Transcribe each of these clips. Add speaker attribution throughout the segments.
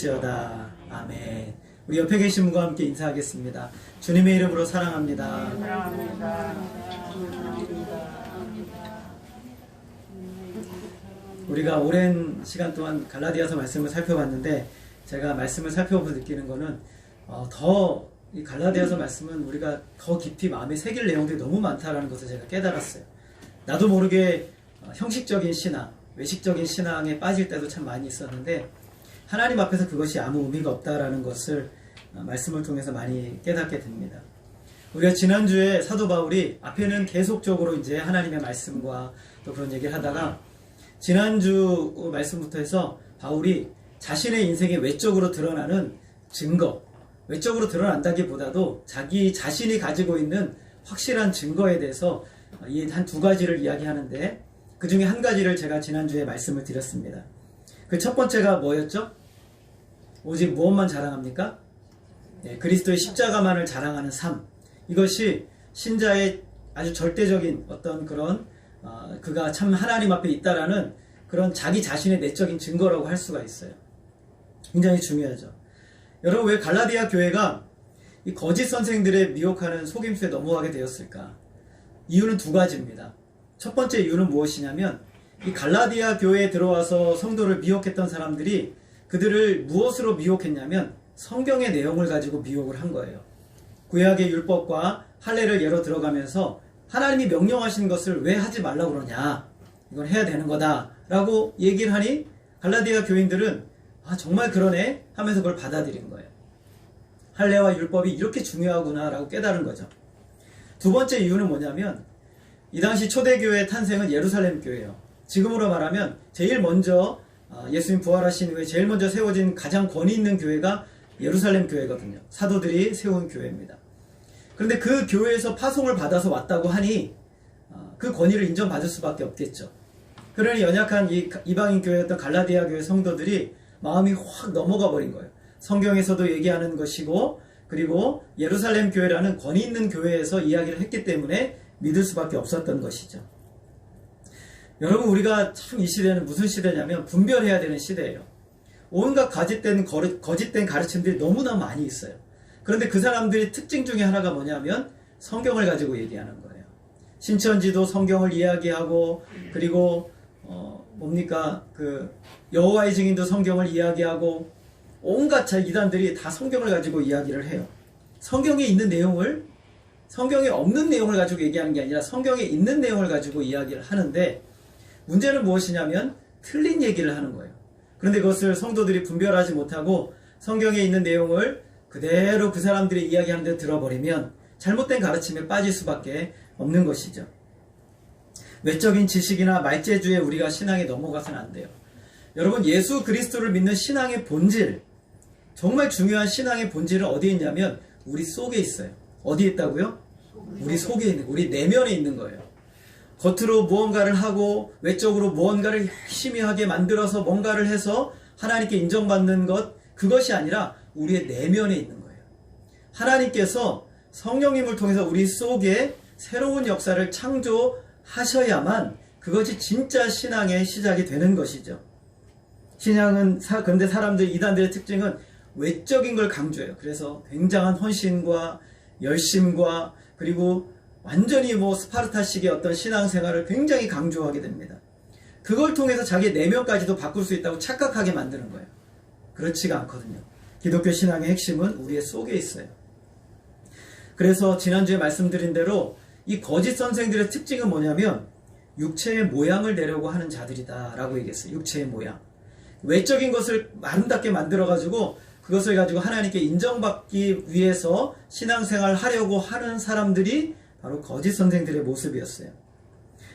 Speaker 1: 될지어다. 아멘. 우리 옆에 계신 분과 함께 인사하겠습니다. 주님의 이름으로 사랑합니다.
Speaker 2: 사랑합니다.
Speaker 1: 우리가 오랜 시간 동안 갈라디아서 말씀을 살펴봤는데, 제가 말씀을 살펴보고 느끼는 거는 더 이 갈라디아서 말씀은 우리가 더 깊이 마음에 새길 내용들이 너무 많다라는 것을 제가 깨달았어요. 나도 모르게 형식적인 신앙, 외식적인 신앙에 빠질 때도 참 많이 있었는데, 하나님 앞에서 그것이 아무 의미가 없다라는 것을 말씀을 통해서 많이 깨닫게 됩니다. 우리가 지난주에 사도 바울이 앞에는 계속적으로 이제 하나님의 말씀과 또 그런 얘기를 하다가, 지난주 말씀부터 해서 바울이 자신의 인생이 외적으로 드러나는 증거, 외적으로 드러난다기보다도 자기 자신이 가지고 있는 확실한 증거에 대해서 이 한 두 가지를 이야기하는데, 그 중에 한 가지를 제가 지난주에 말씀을 드렸습니다. 그 첫 번째가 뭐였죠? 오직 무엇만 자랑합니까? 네, 그리스도의 십자가만을 자랑하는 삶. 이것이 신자의 아주 절대적인 어떤 그런 그가 참 하나님 앞에 있다라는 그런 자기 자신의 내적인 증거라고 할 수가 있어요. 굉장히 중요하죠. 여러분, 왜 갈라디아 교회가 이 거짓 선생들의 미혹하는 속임수에 넘어가게 되었을까? 이유는 두 가지입니다. 첫 번째 이유는 무엇이냐면, 이 갈라디아 교회에 들어와서 성도를 미혹했던 사람들이 그들을 무엇으로 미혹했냐면 성경의 내용을 가지고 미혹을 한 거예요. 구약의 율법과 할례를 예로 들어가면서 하나님이 명령하신 것을 왜 하지 말라고 그러냐, 이건 해야 되는 거다 라고 얘기를 하니 갈라디아 교인들은 정말 그러네 하면서 그걸 받아들인 거예요. 할례와 율법이 이렇게 중요하구나 라고 깨달은 거죠. 두 번째 이유는 뭐냐면, 이 당시 초대교회의 탄생은 예루살렘 교회예요. 지금으로 말하면 제일 먼저 예수님 부활하신 후에 제일 먼저 세워진 가장 권위 있는 교회가 예루살렘 교회거든요. 사도들이 세운 교회입니다. 그런데 그 교회에서 파송을 받아서 왔다고 하니 그 권위를 인정받을 수밖에 없겠죠. 그러니 연약한 이 이방인 교회였던 갈라디아 교회 성도들이 마음이 확 넘어가 버린 거예요. 성경에서도 얘기하는 것이고, 그리고 예루살렘 교회라는 권위 있는 교회에서 이야기를 했기 때문에 믿을 수밖에 없었던 것이죠. 여러분, 우리가 참 이 시대는 무슨 시대냐면 분별해야 되는 시대예요. 온갖 거짓된 가르침들이 너무나 많이 있어요. 그런데 그 사람들의 특징 중에 하나가 뭐냐면 성경을 가지고 얘기하는 거예요. 신천지도 성경을 이야기하고, 그리고 여호와의 증인도 성경을 이야기하고, 온갖 이단들이 다 성경을 가지고 이야기를 해요. 성경에 있는 내용을, 성경에 없는 내용을 가지고 얘기하는 게 아니라 성경에 있는 내용을 가지고 이야기를 하는데, 문제는 무엇이냐면 틀린 얘기를 하는 거예요. 그런데 그것을 성도들이 분별하지 못하고 성경에 있는 내용을 그대로 그 사람들이 이야기하는 데 들어버리면 잘못된 가르침에 빠질 수밖에 없는 것이죠. 외적인 지식이나 말재주에 우리가 신앙에 넘어가서는 안 돼요. 여러분, 예수 그리스도를 믿는 신앙의 본질, 정말 중요한 신앙의 본질은 어디에 있냐면 우리 속에 있어요. 어디에 있다고요? 우리 속에 있는, 우리 내면에 있는 거예요. 겉으로 무언가를 하고 외적으로 무언가를 열심히 하게 만들어서 뭔가를 해서 하나님께 인정받는 것, 그것이 아니라 우리의 내면에 있는 거예요. 하나님께서 성령님을 통해서 우리 속에 새로운 역사를 창조하셔야만 그것이 진짜 신앙의 시작이 되는 것이죠. 신앙은 그런데 이단들의 특징은 외적인 걸 강조해요. 그래서 굉장한 헌신과 열심과, 그리고 완전히 스파르타식의 어떤 신앙생활을 굉장히 강조하게 됩니다. 그걸 통해서 자기의 내면까지도 바꿀 수 있다고 착각하게 만드는 거예요. 그렇지가 않거든요. 기독교 신앙의 핵심은 우리의 속에 있어요. 그래서 지난주에 말씀드린 대로 이 거짓 선생들의 특징은 뭐냐면 육체의 모양을 내려고 하는 자들이다 라고 얘기했어요. 육체의 모양. 외적인 것을 아름답게 만들어가지고 그것을 가지고 하나님께 인정받기 위해서 신앙생활을 하려고 하는 사람들이 바로 거짓 선생들의 모습이었어요.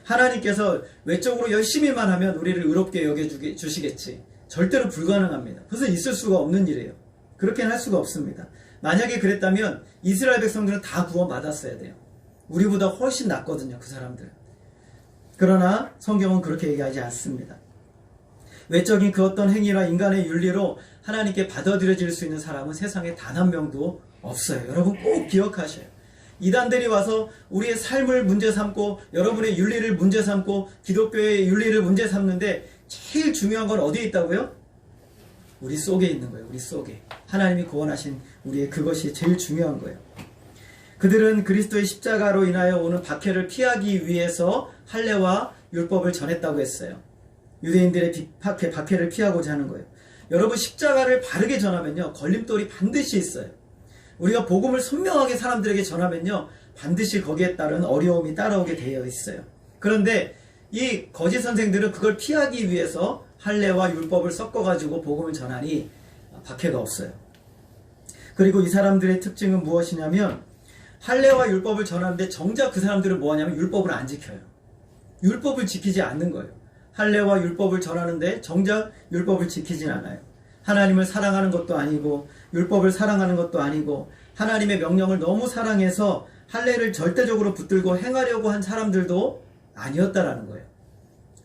Speaker 1: 하나님께서 외적으로 열심히만 하면 우리를 의롭게 여겨주시겠지. 절대로 불가능합니다. 그것은 있을 수가 없는 일이에요. 그렇게는 할 수가 없습니다. 만약에 그랬다면 이스라엘 백성들은 다 구원받았어야 돼요. 우리보다 훨씬 낫거든요, 그 사람들은. 그러나 성경은 그렇게 얘기하지 않습니다. 외적인 그 어떤 행위나 인간의 윤리로 하나님께 받아들여질 수 있는 사람은 세상에 단 한 명도 없어요. 여러분 꼭 기억하셔요. 이단들이 와서 우리의 삶을 문제 삼고 여러분의 윤리를 문제 삼고 기독교의 윤리를 문제 삼는데 제일 중요한 건 어디에 있다고요? 우리 속에 있는 거예요. 우리 속에. 하나님이 구원하신 우리의 그것이 제일 중요한 거예요. 그들은 그리스도의 십자가로 인하여 오는 박해를 피하기 위해서 할례와 율법을 전했다고 했어요. 유대인들의 박해를 피하고자 하는 거예요. 여러분, 십자가를 바르게 전하면요, 걸림돌이 반드시 있어요. 우리가 복음을 선명하게 사람들에게 전하면요, 반드시 거기에 따른 어려움이 따라오게 되어 있어요. 그런데 이 거짓 선생들은 그걸 피하기 위해서 할례와 율법을 섞어가지고 복음을 전하니 박해가 없어요. 그리고 이 사람들의 특징은 무엇이냐면, 할례와 율법을 전하는데 정작 그 사람들은 뭐하냐면 율법을 안 지켜요. 율법을 지키지 않는 거예요. 할례와 율법을 전하는데 정작 율법을 지키진 않아요. 하나님을 사랑하는 것도 아니고 율법을 사랑하는 것도 아니고 하나님의 명령을 너무 사랑해서 할례를 절대적으로 붙들고 행하려고 한 사람들도 아니었다라는 거예요.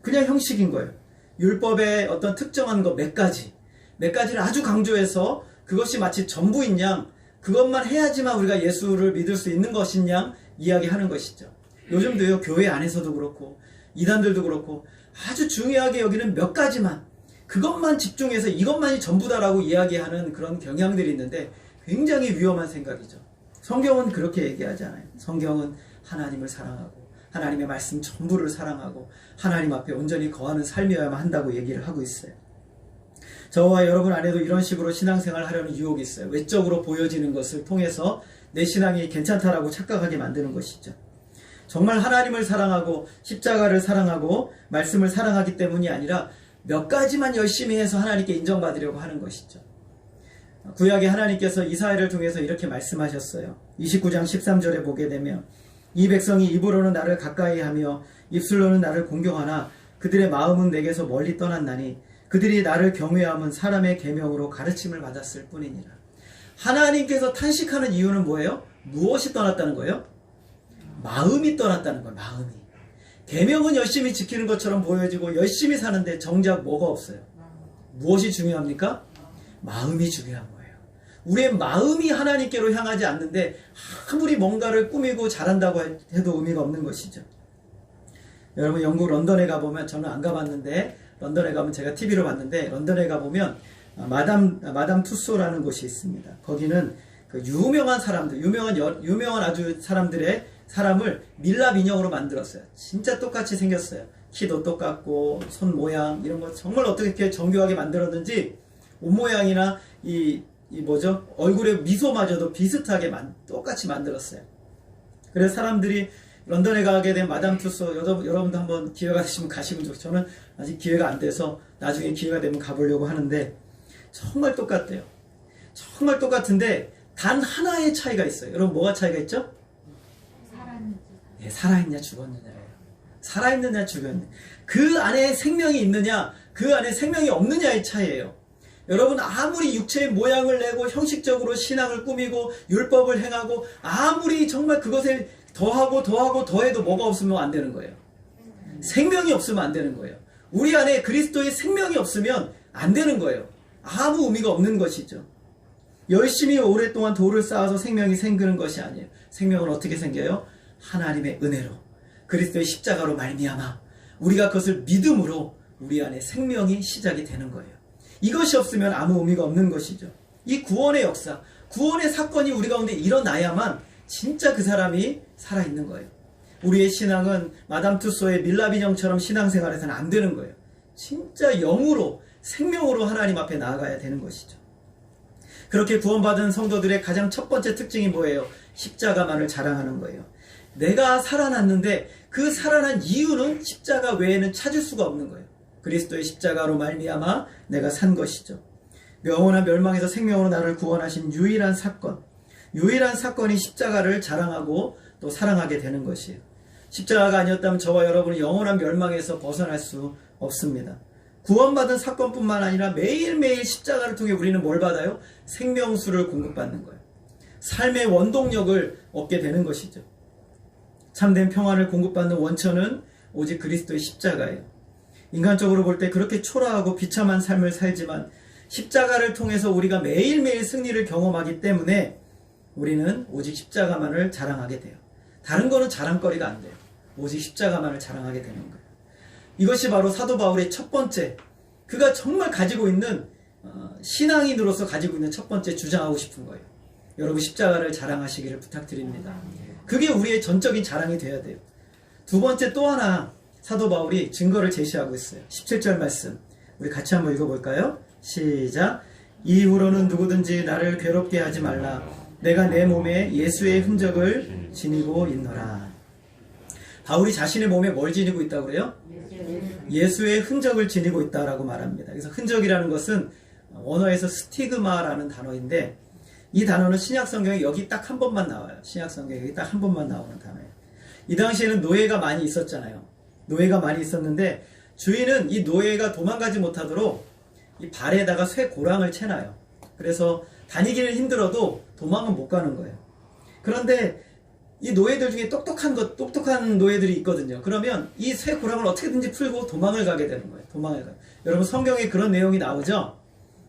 Speaker 1: 그냥 형식인 거예요. 율법의 어떤 특정한 것 몇 가지를 아주 강조해서 그것이 마치 전부인 양, 그것만 해야지만 우리가 예수를 믿을 수 있는 것인 양 이야기하는 것이죠. 요즘도요, 교회 안에서도 그렇고 이단들도 그렇고 아주 중요하게 여기는 몇 가지만, 그것만 집중해서 이것만이 전부다라고 이야기하는 그런 경향들이 있는데 굉장히 위험한 생각이죠. 성경은 그렇게 얘기하지 않아요. 성경은 하나님을 사랑하고 하나님의 말씀 전부를 사랑하고 하나님 앞에 온전히 거하는 삶이어야만 한다고 얘기를 하고 있어요. 저와 여러분 안에도 이런 식으로 신앙생활을 하려는 유혹이 있어요. 외적으로 보여지는 것을 통해서 내 신앙이 괜찮다라고 착각하게 만드는 것이죠. 정말 하나님을 사랑하고 십자가를 사랑하고 말씀을 사랑하기 때문이 아니라 몇 가지만 열심히 해서 하나님께 인정받으려고 하는 것이죠. 구약의 하나님께서 이사야를 통해서 이렇게 말씀하셨어요. 29장 13절에 보게 되면, 이 백성이 입으로는 나를 가까이 하며 입술로는 나를 공경하나 그들의 마음은 내게서 멀리 떠났나니 그들이 나를 경외함은 사람의 계명으로 가르침을 받았을 뿐이니라. 하나님께서 탄식하는 이유는 뭐예요? 무엇이 떠났다는 거예요? 마음이 떠났다는 거예요. 마음이. 계명은 열심히 지키는 것처럼 보여지고 열심히 사는데 정작 뭐가 없어요? 무엇이 중요합니까? 마음이 중요한 거예요. 우리의 마음이 하나님께로 향하지 않는데 아무리 뭔가를 꾸미고 잘한다고 해도 의미가 없는 것이죠. 여러분, 영국 런던에 가보면, 저는 안 가봤는데 런던에 가면 제가 TV로 봤는데, 런던에 가보면 마담 투소라는 곳이 있습니다. 거기는 그 유명한 사람들, 유명한 아주 사람을 밀랍 인형으로 만들었어요. 진짜 똑같이 생겼어요. 키도 똑같고 손 모양 이런 거 정말 어떻게 이렇게 정교하게 만들었는지, 옷 모양이나 얼굴의 미소마저도 비슷하게 똑같이 만들었어요. 그래서 사람들이 런던에 가게 된 마담 투소, 여러분도 한번 기회가 되시면 가시면 좋겠어요. 저는 아직 기회가 안 돼서 나중에 기회가 되면 가보려고 하는데 정말 똑같대요. 정말 똑같은데 단 하나의 차이가 있어요. 여러분, 뭐가 차이가 있죠? 살아있냐 죽었느냐예요. 살아있느냐 죽었느냐. 그 안에 생명이 있느냐, 그 안에 생명이 없느냐의 차이예요. 여러분, 아무리 육체의 모양을 내고 형식적으로 신앙을 꾸미고 율법을 행하고 아무리 정말 그것을 더해도 뭐가 없으면 안 되는 거예요. 생명이 없으면 안 되는 거예요. 우리 안에 그리스도의 생명이 없으면 안 되는 거예요. 아무 의미가 없는 것이죠. 열심히 오랫동안 돌을 쌓아서 생명이 생기는 것이 아니에요. 생명은 어떻게 생겨요? 하나님의 은혜로, 그리스도의 십자가로 말미암아 우리가 그것을 믿음으로 우리 안에 생명이 시작이 되는 거예요. 이것이 없으면 아무 의미가 없는 것이죠. 이 구원의 역사, 구원의 사건이 우리 가운데 일어나야만 진짜 그 사람이 살아있는 거예요. 우리의 신앙은 마담 투소의 밀랍 인형처럼 신앙생활에서는 안 되는 거예요. 진짜 영으로, 생명으로 하나님 앞에 나아가야 되는 것이죠. 그렇게 구원받은 성도들의 가장 첫 번째 특징이 뭐예요? 십자가만을 자랑하는 거예요. 내가 살아났는데 그 살아난 이유는 십자가 외에는 찾을 수가 없는 거예요. 그리스도의 십자가로 말미암아 내가 산 것이죠. 영원한 멸망에서 생명으로 나를 구원하신 유일한 사건이 십자가를 자랑하고 또 사랑하게 되는 것이에요. 십자가가 아니었다면 저와 여러분은 영원한 멸망에서 벗어날 수 없습니다. 구원받은 사건뿐만 아니라 매일매일 십자가를 통해 우리는 뭘 받아요? 생명수를 공급받는 거예요. 삶의 원동력을 얻게 되는 것이죠. 참된 평안을 공급받는 원천은 오직 그리스도의 십자가예요. 인간적으로 볼 때 그렇게 초라하고 비참한 삶을 살지만 십자가를 통해서 우리가 매일매일 승리를 경험하기 때문에 우리는 오직 십자가만을 자랑하게 돼요. 다른 거는 자랑거리가 안 돼요. 오직 십자가만을 자랑하게 되는 거예요. 이것이 바로 사도 바울의 첫 번째, 그가 정말 가지고 있는 신앙인으로서 가지고 있는 첫 번째 주장하고 싶은 거예요. 여러분 십자가를 자랑하시기를 부탁드립니다. 그게 우리의 전적인 자랑이 돼야 돼요. 두 번째 또 하나 사도 바울이 증거를 제시하고 있어요. 17절 말씀 우리 같이 한번 읽어볼까요? 시작. 이후로는 누구든지 나를 괴롭게 하지 말라. 내가 내 몸에 예수의 흔적을 지니고 있노라. 바울이 자신의 몸에 뭘 지니고 있다고 그래요? 예수의 흔적을 지니고 있다라고 말합니다. 그래서 흔적이라는 것은 원어에서 스티그마라는 단어인데 이 단어는 신약성경에 여기 딱 한 번만 나와요. 신약성경에 여기 딱 한 번만 나오는 단어예요. 이 당시에는 노예가 많이 있었잖아요. 노예가 많이 있었는데 주인은 이 노예가 도망가지 못하도록 이 발에다가 쇠고랑을 채놔요. 그래서 다니기는 힘들어도 도망은 못 가는 거예요. 그런데 이 노예들 중에 똑똑한 노예들이 있거든요. 그러면 이 쇠고랑을 어떻게든지 풀고 도망을 가게 되는 거예요. 도망을 가요. 여러분 성경에 그런 내용이 나오죠?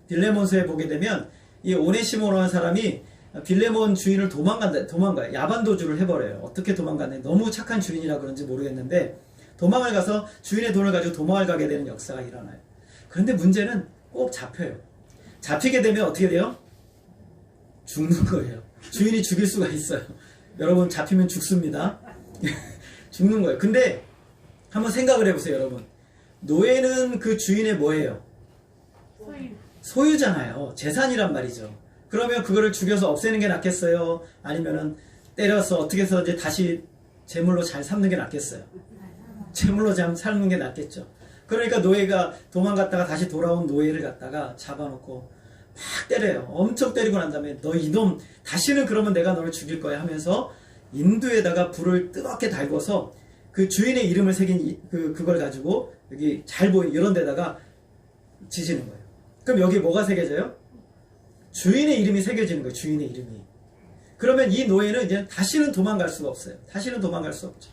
Speaker 1: 빌레몬서에 보게 되면 이 오네시모라는 사람이 빌레몬 주인을 도망가요. 야반도주를 해버려요. 어떻게 도망갔는지 너무 착한 주인이라 그런지 모르겠는데 도망을 가서 주인의 돈을 가지고 도망을 가게 되는 역사가 일어나요. 그런데 문제는 꼭 잡혀요. 잡히게 되면 어떻게 돼요? 죽는 거예요. 주인이 죽일 수가 있어요. 여러분 잡히면 죽습니다. 죽는 거예요. 근데 한번 생각을 해보세요, 여러분. 노예는 그 주인의 뭐예요? 소유잖아요. 재산이란 말이죠. 그러면 그거를 죽여서 없애는 게 낫겠어요? 아니면은 때려서 어떻게 해서 이제 다시 제물로 잘 삼는 게 낫겠어요? 제물로 잘 삼는 게 낫겠죠. 그러니까 노예가 도망갔다가 다시 돌아온 노예를 갖다가 잡아놓고 막 때려요. 엄청 때리고 난 다음에 너 이놈 다시는 그러면 내가 너를 죽일 거야 하면서 인두에다가 불을 뜨겁게 달궈서 그 주인의 이름을 새긴 그걸 가지고 여기 잘 보이는 이런 데다가 지지는 거예요. 그럼 여기 뭐가 새겨져요? 주인의 이름이 새겨지는 거예요. 주인의 이름이. 그러면 이 노예는 이제 다시는 도망갈 수가 없어요. 다시는 도망갈 수 없죠.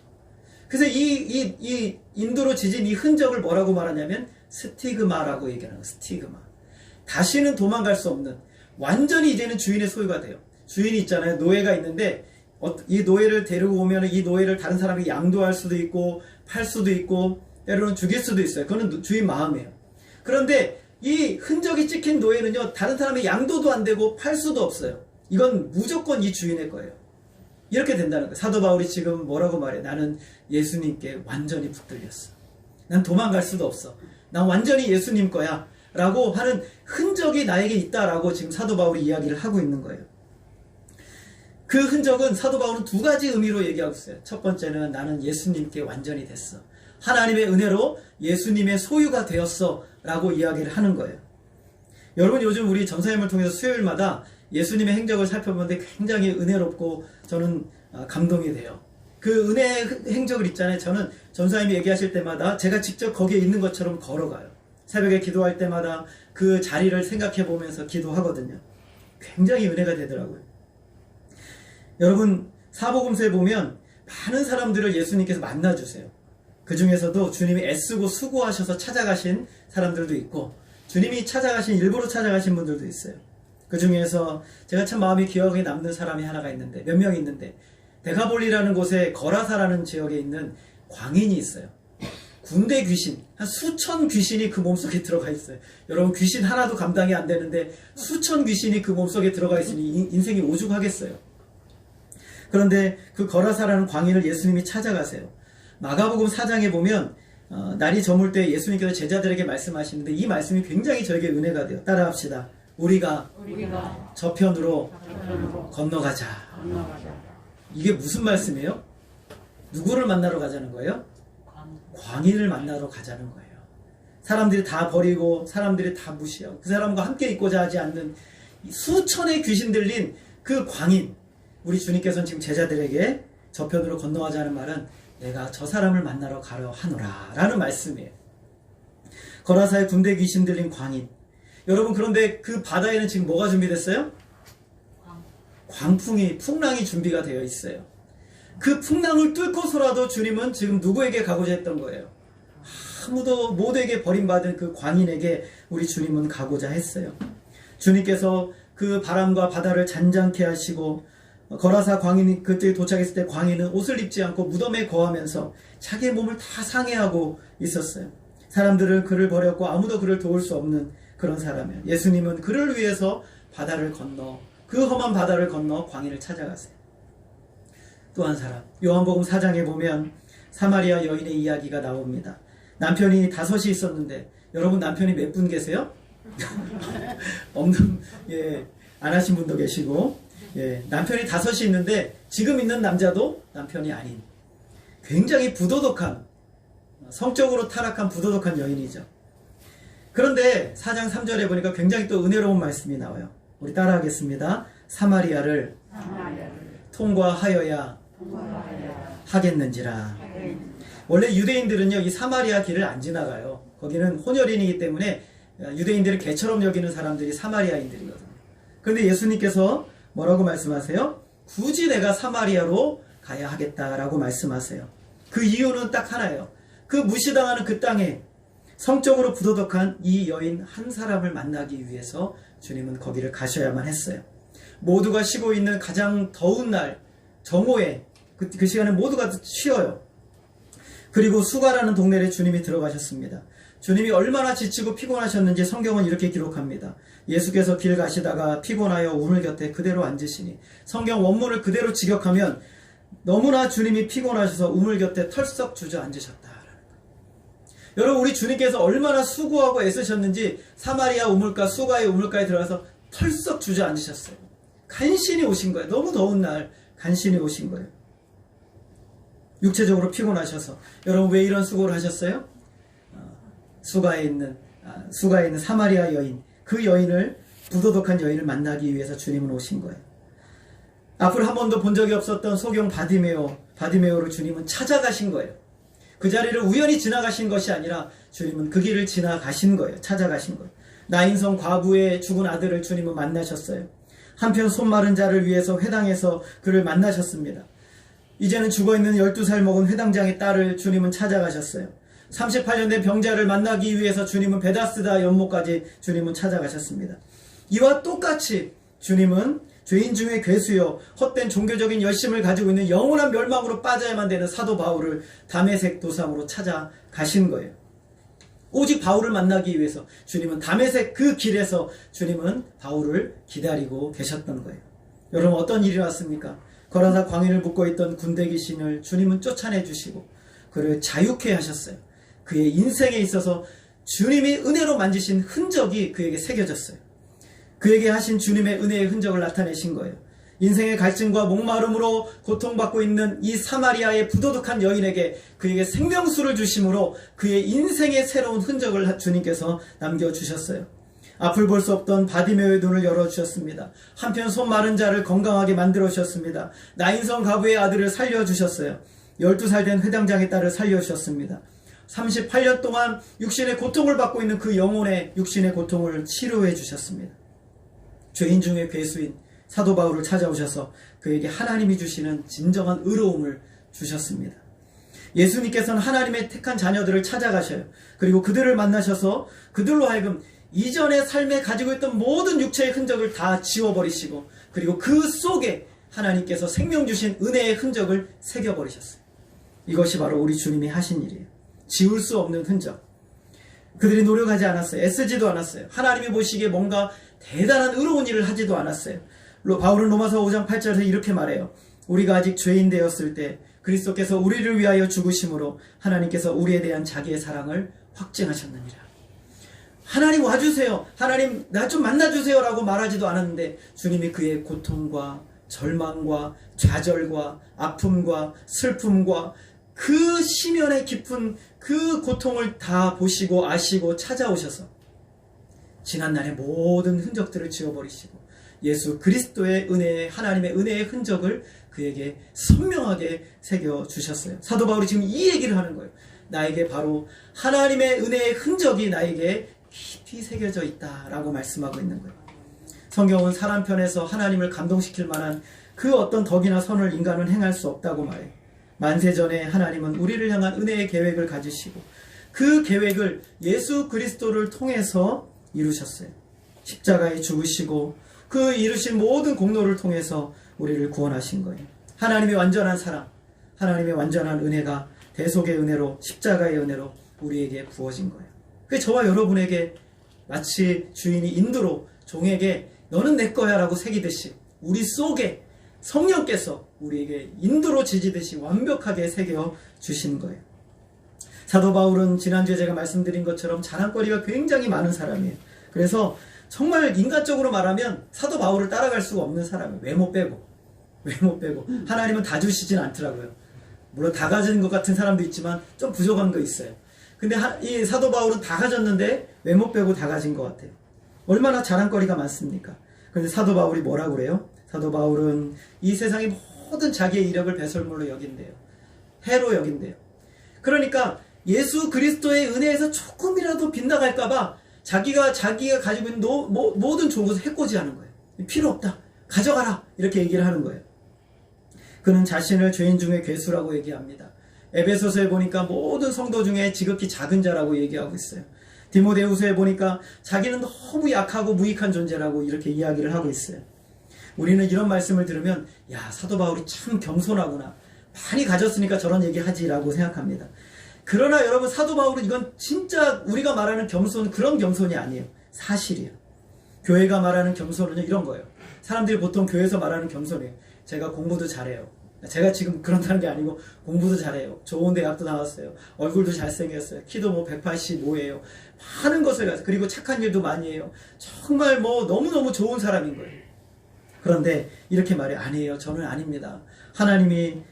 Speaker 1: 그래서 이 인두로 지진 이 흔적을 뭐라고 말하냐면 스티그마라고 얘기하는 거예요. 스티그마. 다시는 도망갈 수 없는, 완전히 이제는 주인의 소유가 돼요. 주인이 있잖아요. 노예가 있는데 이 노예를 데리고 오면 이 노예를 다른 사람이 양도할 수도 있고 팔 수도 있고 때로는 죽일 수도 있어요. 그거는 주인 마음이에요. 그런데 이 흔적이 찍힌 노예는요, 다른 사람의 양도도 안 되고 팔 수도 없어요. 이건 무조건 이 주인의 거예요. 이렇게 된다는 거예요. 사도 바울이 지금 뭐라고 말해? 나는 예수님께 완전히 붙들렸어. 난 도망갈 수도 없어. 난 완전히 예수님 거야. 라고 하는 흔적이 나에게 있다라고 지금 사도 바울이 이야기를 하고 있는 거예요. 그 흔적은 사도 바울은 두 가지 의미로 얘기하고 있어요. 첫 번째는 나는 예수님께 완전히 됐어. 하나님의 은혜로 예수님의 소유가 되었어. 라고 이야기를 하는 거예요. 여러분 요즘 우리 전사님을 통해서 수요일마다 예수님의 행적을 살펴보는데 굉장히 은혜롭고 저는 감동이 돼요. 그 은혜의 행적을 있잖아요. 저는 전사님이 얘기하실 때마다 제가 직접 거기에 있는 것처럼 걸어가요. 새벽에 기도할 때마다 그 자리를 생각해 보면서 기도하거든요. 굉장히 은혜가 되더라고요. 여러분 사복음서에 보면 많은 사람들을 예수님께서 만나주세요. 그 중에서도 주님이 애쓰고 수고하셔서 찾아가신 사람들도 있고 주님이 일부러 찾아가신 분들도 있어요. 그 중에서 제가 참 마음이 기억에 남는 사람이 하나가 있는데, 몇 명 있는데, 데가볼리라는 곳에 거라사라는 지역에 있는 광인이 있어요. 군대 귀신, 한 수천 귀신이 그 몸속에 들어가 있어요. 여러분 귀신 하나도 감당이 안 되는데 수천 귀신이 그 몸속에 들어가 있으니 인생이 오죽하겠어요. 그런데 그 거라사라는 광인을 예수님이 찾아가세요. 마가복음 4장에 보면 날이 저물 때 예수님께서 제자들에게 말씀하시는데 이 말씀이 굉장히 저에게 은혜가 돼요. 따라합시다. 우리가 저편으로 건너가자. 이게 무슨 말씀이에요? 누구를 만나러 가자는 거예요? 광인을 만나러 가자는 거예요. 사람들이 다 버리고 사람들이 다 무시하고 그 사람과 함께 있고자 하지 않는 수천의 귀신 들린 그 광인, 우리 주님께서는 지금 제자들에게 저편으로 건너가자는 말은 내가 저 사람을 만나러 가려 하노라 라는 말씀이에요. 거라사의 군대 귀신 들린 광인. 여러분 그런데 그 바다에는 지금 뭐가 준비됐어요? 풍랑이 준비가 되어 있어요. 그 풍랑을 뚫고서라도 주님은 지금 누구에게 가고자 했던 거예요? 아무도 모두에게 버림받은 그 광인에게 우리 주님은 가고자 했어요. 주님께서 그 바람과 바다를 잔잔케 하시고 거라사 광인이 그때 도착했을 때 광인은 옷을 입지 않고 무덤에 거하면서 자기의 몸을 다 상해하고 있었어요. 사람들은 그를 버렸고 아무도 그를 도울 수 없는 그런 사람이에요. 예수님은 그를 위해서 바다를 건너, 그 험한 바다를 건너 광야를 찾아가세요. 또 한 사람, 요한복음 4장에 보면 사마리아 여인의 이야기가 나옵니다. 남편이 5이 있었는데, 여러분 남편이 몇 분 계세요? 없는, 안 하신 분도 계시고, 남편이 5이 있는데 지금 있는 남자도 남편이 아닌 굉장히 부도덕한, 성적으로 타락한 부도덕한 여인이죠. 그런데 4장 3절에 보니까 굉장히 또 은혜로운 말씀이 나와요. 우리 따라하겠습니다. 사마리아를 통과하여야 하겠는지라. 원래 유대인들은요, 이 사마리아 길을 안 지나가요. 거기는 혼혈인이기 때문에 유대인들을 개처럼 여기는 사람들이 사마리아인들이거든요. 그런데 예수님께서 뭐라고 말씀하세요? 굳이 내가 사마리아로 가야 하겠다라고 말씀하세요. 그 이유는 딱 하나예요. 그 무시당하는 그 땅에 성적으로 부도덕한 이 여인 한 사람을 만나기 위해서 주님은 거기를 가셔야만 했어요. 모두가 쉬고 있는 가장 더운 날, 정오에 그 시간에 모두가 쉬어요. 그리고 수가라는 동네에 주님이 들어가셨습니다. 주님이 얼마나 지치고 피곤하셨는지 성경은 이렇게 기록합니다. 예수께서 길 가시다가 피곤하여 우물 곁에 그대로 앉으시니, 성경 원문을 그대로 직역하면 너무나 주님이 피곤하셔서 우물 곁에 털썩 주저앉으셨다. 여러분, 우리 주님께서 얼마나 수고하고 애쓰셨는지 사마리아 우물가, 수가의 우물가에 들어가서 털썩 주저앉으셨어요. 간신히 오신 거예요. 너무 더운 날 간신히 오신 거예요. 육체적으로 피곤하셔서. 여러분, 왜 이런 수고를 하셨어요? 수가에 있는 사마리아 여인, 그 여인을, 부도덕한 여인을 만나기 위해서 주님은 오신 거예요. 앞으로 한 번도 본 적이 없었던 소경 바디메오를 주님은 찾아가신 거예요. 그 자리를 우연히 지나가신 것이 아니라 주님은 그 길을 지나가신 거예요. 찾아가신 거예요. 나인성 과부의 죽은 아들을 주님은 만나셨어요. 한편 손 마른 자를 위해서 회당에서 그를 만나셨습니다. 이제는 죽어있는 12살 먹은 회당장의 딸을 주님은 찾아가셨어요. 38년 된 병자를 만나기 위해서 주님은 베다스다 연못까지 주님은 찾아가셨습니다. 이와 똑같이 주님은 죄인 중에 괴수여 헛된 종교적인 열심을 가지고 있는 영원한 멸망으로 빠져야만 되는 사도 바울을 다메섹 도상으로 찾아가신 거예요. 오직 바울을 만나기 위해서 주님은 다메섹 그 길에서 주님은 바울을 기다리고 계셨던 거예요. 여러분, 어떤 일이 왔습니까? 거라사 광인을 묶고 있던 군대 귀신을 주님은 쫓아내 주시고 그를 자유케 하셨어요. 그의 인생에 있어서 주님이 은혜로 만지신 흔적이 그에게 새겨졌어요. 그에게 하신 주님의 은혜의 흔적을 나타내신 거예요. 인생의 갈증과 목마름으로 고통받고 있는 이 사마리아의 부도덕한 여인에게 그에게 생명수를 주심으로 그의 인생의 새로운 흔적을 주님께서 남겨주셨어요. 앞을 볼 수 없던 바디메오의 눈을 열어주셨습니다. 한편 손 마른 자를 건강하게 만들어주셨습니다. 나인성 가부의 아들을 살려주셨어요. 12살 된 회당장의 딸을 살려주셨습니다. 38년 동안 육신의 고통을 받고 있는 그 영혼의 육신의 고통을 치료해 주셨습니다. 죄인 중에 괴수인 사도 바울을 찾아오셔서 그에게 하나님이 주시는 진정한 의로움을 주셨습니다. 예수님께서는 하나님의 택한 자녀들을 찾아가셔요. 그리고 그들을 만나셔서 그들로 하여금 이전의 삶에 가지고 있던 모든 육체의 흔적을 다 지워버리시고, 그리고 그 속에 하나님께서 생명 주신 은혜의 흔적을 새겨버리셨어요. 이것이 바로 우리 주님이 하신 일이에요. 지울 수 없는 흔적. 그들이 노력하지 않았어요. 애쓰지도 않았어요. 하나님이 보시기에 뭔가 대단한 의로운 일을 하지도 않았어요. 바울은 로마서 5장 8절에서 이렇게 말해요. 우리가 아직 죄인 되었을 때 그리스도께서 우리를 위하여 죽으심으로 하나님께서 우리에 대한 자기의 사랑을 확증하셨느니라. 하나님 와주세요. 하나님 나 좀 만나주세요 라고 말하지도 않았는데 주님이 그의 고통과 절망과 좌절과 아픔과 슬픔과 그 심연의 깊은 그 고통을 다 보시고 아시고 찾아오셔서 지난날의 모든 흔적들을 지워버리시고 예수 그리스도의 은혜의, 하나님의 은혜의 흔적을 그에게 선명하게 새겨주셨어요. 사도 바울이 지금 이 얘기를 하는 거예요. 나에게 바로 하나님의 은혜의 흔적이 나에게 깊이 새겨져 있다라고 말씀하고 있는 거예요. 성경은 사람 편에서 하나님을 감동시킬 만한 그 어떤 덕이나 선을 인간은 행할 수 없다고 말해요. 만세전에 하나님은 우리를 향한 은혜의 계획을 가지시고 그 계획을 예수 그리스도를 통해서 이루셨어요. 십자가에 죽으시고 그 이루신 모든 공로를 통해서 우리를 구원하신 거예요. 하나님의 완전한 사랑, 하나님의 완전한 은혜가 대속의 은혜로, 십자가의 은혜로 우리에게 부어진 거예요. 그게 저와 여러분에게 마치 주인이 인도로 종에게 너는 내 거야 라고 새기듯이 우리 속에 성령께서 우리에게 인도로 지지듯이 완벽하게 새겨 주시는 거예요. 사도 바울은 지난주에 제가 말씀드린 것처럼 자랑거리가 굉장히 많은 사람이에요. 그래서 정말 인간적으로 말하면 사도 바울을 따라갈 수가 없는 사람이에요. 외모 빼고. 하나님은 다 주시진 않더라고요. 물론 다 가진 것 같은 사람도 있지만 좀 부족한 거 있어요. 근데 이 사도 바울은 다 가졌는데 외모 빼고 다 가진 것 같아요. 얼마나 자랑거리가 많습니까? 그런데 사도 바울이 뭐라고 그래요? 사도 바울은 이 세상의 모든 자기의 이력을 배설물로 여긴대요. 해로 여긴대요. 그러니까 예수 그리스도의 은혜에서 조금이라도 빗나갈까봐 자기가 가지고 있는 모든 좋은 것을 해코지하는 거예요. 필요 없다. 가져가라. 이렇게 얘기를 하는 거예요. 그는 자신을 죄인 중에 괴수라고 얘기합니다. 에베소서에 보니까 모든 성도 중에 지극히 작은 자라고 얘기하고 있어요. 디모데후서에 보니까 자기는 너무 약하고 무익한 존재라고 이렇게 이야기를 하고 있어요. 우리는 이런 말씀을 들으면 야, 사도 바울이 참 겸손하구나. 많이 가졌으니까 저런 얘기하지라고 생각합니다. 그러나 여러분, 사도 바울은 이건 진짜 우리가 말하는 겸손, 그런 겸손이 아니에요. 사실이에요. 교회가 말하는 겸손은요, 이런 거예요. 사람들이 보통 교회에서 말하는 겸손이에요. 제가 공부도 잘해요. 제가 지금 그런다는 게 아니고 공부도 잘해요. 좋은 대학도 나왔어요. 얼굴도 잘생겼어요. 키도 185예요. 많은 것을 가서, 그리고 착한 일도 많이 해요. 정말 너무너무 좋은 사람인 거예요. 그런데 이렇게 말해요. 아니에요. 저는 아닙니다. 하나님이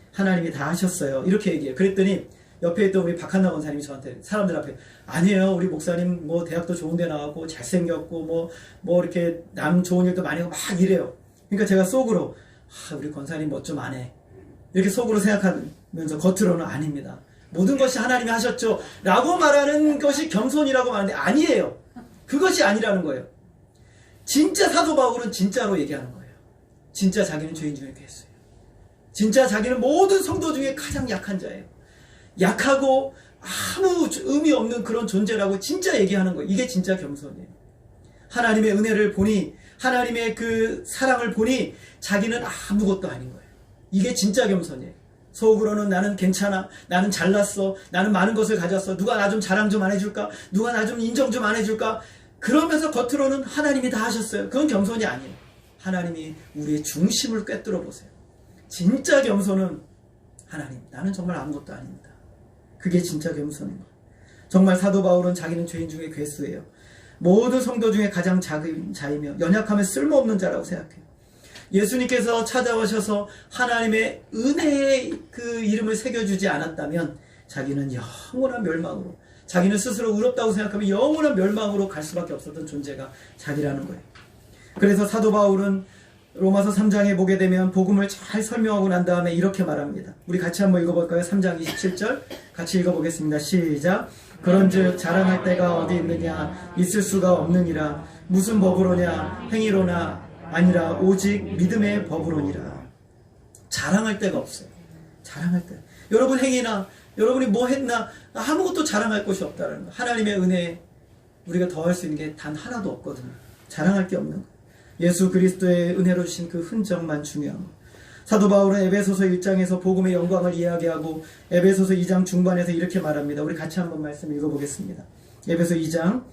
Speaker 1: 다 하셨어요. 이렇게 얘기해요. 그랬더니 옆에 있던 우리 박한나 원사님이 저한테 사람들 앞에 아니에요. 우리 목사님 대학도 좋은 데 나왔고 잘생겼고 이렇게 남 좋은 일도 많이 하고 막 이래요. 그러니까 제가 속으로 우리 권사님 뭐 좀 안 해. 이렇게 속으로 생각하면서 겉으로는 아닙니다. 모든 것이 하나님이 하셨죠. 라고 말하는 것이 겸손이라고 말하는데 아니에요. 그것이 아니라는 거예요. 진짜 사도 바울은 진짜로 얘기하는 거예요. 진짜 자기는 죄인 중에 괴수예요. 진짜 자기는 모든 성도 중에 가장 약한 자예요. 약하고 아무 의미 없는 그런 존재라고 진짜 얘기하는 거예요. 이게 진짜 겸손이에요. 하나님의 은혜를 보니, 하나님의 그 사랑을 보니 자기는 아무것도 아닌 거예요. 이게 진짜 겸손이에요. 속으로는 나는 괜찮아, 나는 잘났어, 나는 많은 것을 가졌어, 누가 나 좀 자랑 좀 안 해줄까, 누가 나 좀 인정 좀 안 해줄까, 그러면서 겉으로는 하나님이 다 하셨어요. 그건 겸손이 아니에요. 하나님이 우리의 중심을 꿰뚫어 보세요. 진짜 겸손은 하나님, 나는 정말 아무것도 아닙니다. 그게 진짜 겸손인 거예요. 정말 사도 바울은 자기는 죄인 중에 괴수예요. 모든 성도 중에 가장 작은 자이며 연약하면 쓸모없는 자라고 생각해요. 예수님께서 찾아오셔서 하나님의 은혜의 그 이름을 새겨주지 않았다면 자기는 영원한 멸망으로, 자기는 스스로 의롭다고 생각하면 영원한 멸망으로 갈 수밖에 없었던 존재가 자기라는 거예요. 그래서 사도 바울은 로마서 3장에 보게 되면 복음을 잘 설명하고 난 다음에 이렇게 말합니다. 우리 같이 한번 읽어볼까요? 3장 27절 같이 읽어보겠습니다. 시작. 그런즉 자랑할 때가 어디 있느냐? 있을 수가 없느니라. 무슨 법으로냐? 행위로나 아니라 오직 믿음의 법으로니라. 자랑할 데가 없어요. 자랑할 때. 여러분 행위나 여러분이 뭐 했나 아무것도 자랑할 것이 없다는 거. 하나님의 은혜에 우리가 더할 수 있는 게 단 하나도 없거든요. 자랑할 게 없는 거. 예수 그리스도의 은혜로 주신 그 흔적만 중요한 거. 사도 바울은 에베소서 1장에서 복음의 영광을 이야기하고 에베소서 2장 중반에서 이렇게 말합니다. 우리 같이 한번 말씀 읽어보겠습니다. 에베소 2장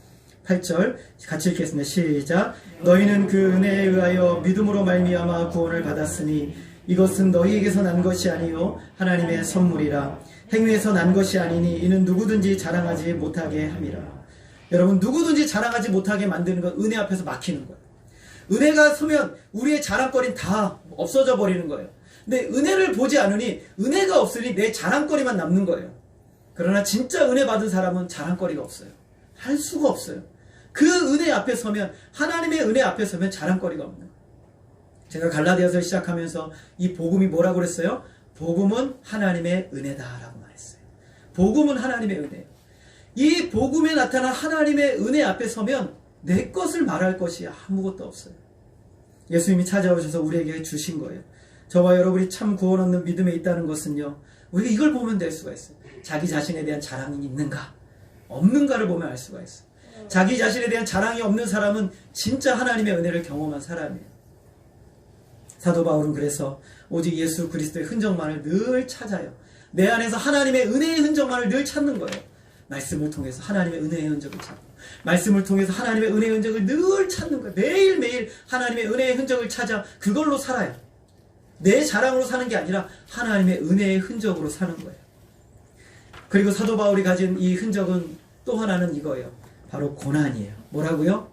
Speaker 1: 8절 같이 읽겠습니다. 시작. 너희는 그 은혜에 의하여 믿음으로 말미암아 구원을 받았으니 이것은 너희에게서 난 것이 아니요 하나님의 선물이라. 행위에서 난 것이 아니니 이는 누구든지 자랑하지 못하게 함이라. 여러분, 누구든지 자랑하지 못하게 만드는 건 은혜 앞에서 막히는 거예요. 은혜가 서면 우리의 자랑거리는 다 없어져 버리는 거예요. 근데 은혜를 보지 않으니, 은혜가 없으니 내 자랑거리만 남는 거예요. 그러나 진짜 은혜 받은 사람은 자랑거리가 없어요. 할 수가 없어요. 그 은혜 앞에 서면, 하나님의 은혜 앞에 서면 자랑거리가 없는 거예요. 제가 갈라디아서를 시작하면서 이 복음이 뭐라고 그랬어요? 복음은 하나님의 은혜다라고 말했어요. 복음은 하나님의 은혜. 이 복음에 나타난 하나님의 은혜 앞에 서면 내 것을 말할 것이 아무것도 없어요. 예수님이 찾아오셔서 우리에게 주신 거예요. 저와 여러분이 참 구원 얻는 믿음에 있다는 것은요, 우리가 이걸 보면 될 수가 있어요. 자기 자신에 대한 자랑이 있는가 없는가를 보면 알 수가 있어요. 자기 자신에 대한 자랑이 없는 사람은 진짜 하나님의 은혜를 경험한 사람이에요. 사도 바울은 그래서 오직 예수 그리스도의 흔적만을 늘 찾아요. 내 안에서 하나님의 은혜의 흔적만을 늘 찾는 거예요. 말씀을 통해서 하나님의 은혜의 흔적을 찾고, 말씀을 통해서 하나님의 은혜의 흔적을 늘 찾는 거예요. 매일매일 하나님의 은혜의 흔적을 찾아 그걸로 살아요. 내 자랑으로 사는 게 아니라 하나님의 은혜의 흔적으로 사는 거예요. 그리고 사도 바울이 가진 이 흔적은 또 하나는 이거예요. 바로 고난이에요. 뭐라고요?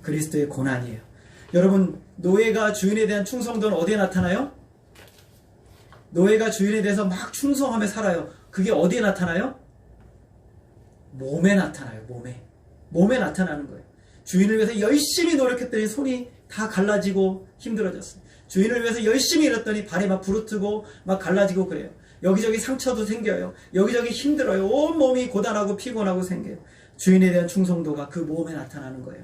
Speaker 1: 그리스도의 고난이에요. 여러분, 노예가 주인에 대한 충성도는 어디에 나타나요? 노예가 주인에 대해서 막 충성하며 살아요. 그게 어디에 나타나요? 몸에 나타나요. 몸에 나타나는 거예요. 주인을 위해서 열심히 노력했더니 손이 다 갈라지고 힘들어졌어요. 주인을 위해서 열심히 일했더니 발이 막 부르트고 막 갈라지고 그래요. 여기저기 상처도 생겨요. 여기저기 힘들어요. 온 몸이 고단하고 피곤하고 생겨요. 주인에 대한 충성도가 그 몸에 나타나는 거예요.